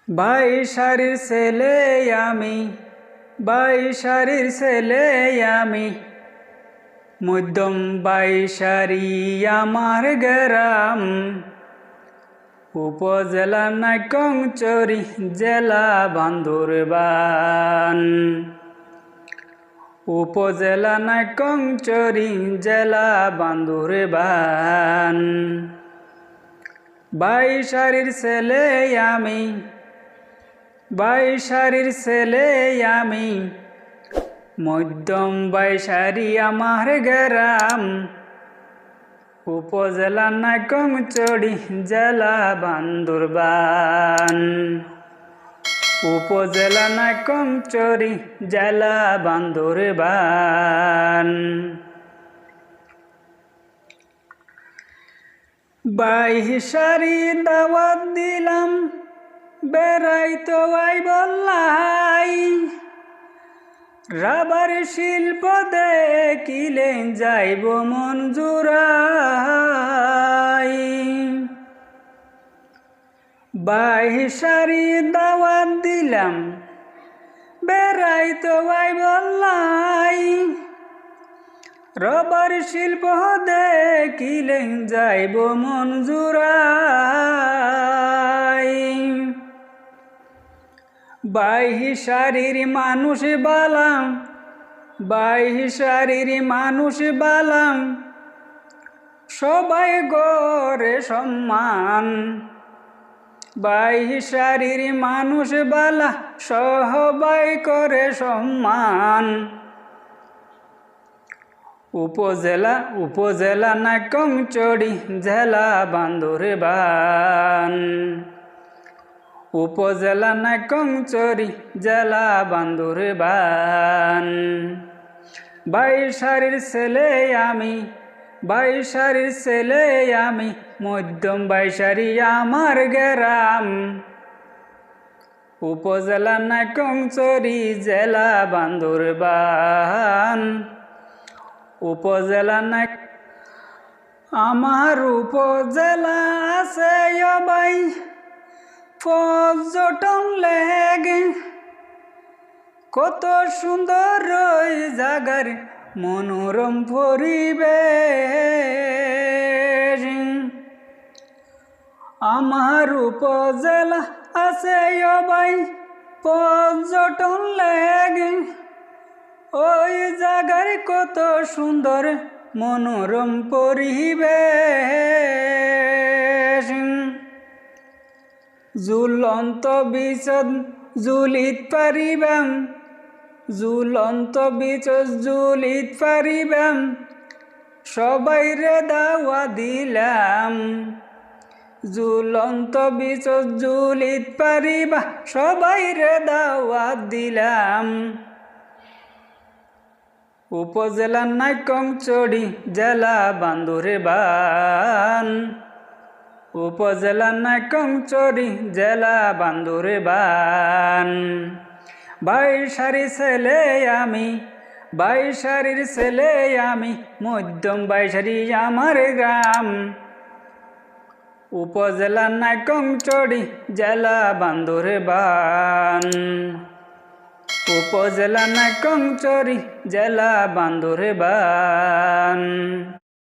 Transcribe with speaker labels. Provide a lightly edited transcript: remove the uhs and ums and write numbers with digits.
Speaker 1: বাইশারির ছেলে আমি, বাইশারির ছেলে আমি, মধ্যম বাইশারি আমার গ্রাম। উপজেলা নাইক্ষ্যংছড়ি, জেলা বান্দরবান। উপজেলা নাইক্ষ্যংছড়ি, জেলা বান্দরবান। বাইশারির ছেলে আমি, বাইশারির ছেলে আমি, মধ্যম বাইশারি আমার গ্রাম। উপজেলা নাইক্ষ্যংছড়ি, জেলা বান্দরবান। উপজেলা নাইক্ষ্যংছড়ি, জেলা বান্দরবান। বাইশারি দাওয়াত দিলাম, বেড়াইতো বললাই। রাবার শিল্প দেখিলে যাইব মন জুড়াই। বাইশারি দাওয়াত দিলাম, বেড়াইতো বললাই। রাবার শিল্প দেখিলে যাইব মন জুড়াই। বাইশারির মানুষ বালাম, বাইশারির মানুষ বালাম, সবাই গড়ে সম্মান। বাইশারির মানুষ বালা, সবাই করে সম্মান। উপজেলা নাইক্ষ্যংছড়ি, জেলা বান্দরবান। উপজেলা নাইক্ষ্যংছড়ি, জেলা বান্দরবান। বাইশারির ছেলে আমি, বাইশারির ছেলে আমি, মধ্যম বাইশারি আমার গ্রাম। উপজেলা নাইক্ষ্যংছড়ি, জেলা বান্দরবান। উপজেলা আমার উপজেলা আছে ভাই পর্যটন লেগে। কত সুন্দর ওই জায়গার মনোরম পরিবেশ। আমার উপজেলা আছে ভাই পর্যটন লেগে। ওই জায়গার কত সুন্দর মনোরম পরিবেশ। ঝুলন্ত বিচত জুলিত পারিবাম, ঝুলন্ত বিচত জুলিত পারিবাম, সবাইরে দাওয়া দিলাম। ঝুলন্ত বিচত জুলিত পারিবা, সবাইরে দাওয়া দিলাম। উপজেলা নাইক্ষ্যংছড়ি, জেলা বান্দরবান। উপজেলা নাইক্ষ্যংছড়ি, জেলা বান্দরবান। বাইশারির ছেলে আমি, বাইশারির ছেলে আমি, মধ্যম বাইশারি আমার গ্রাম। উপজেলা নাইক্ষ্যংছড়ি, জেলা বান্দরবান। উপজেলা নাইক্ষ্যংছড়ি, জেলা বান্দরবান।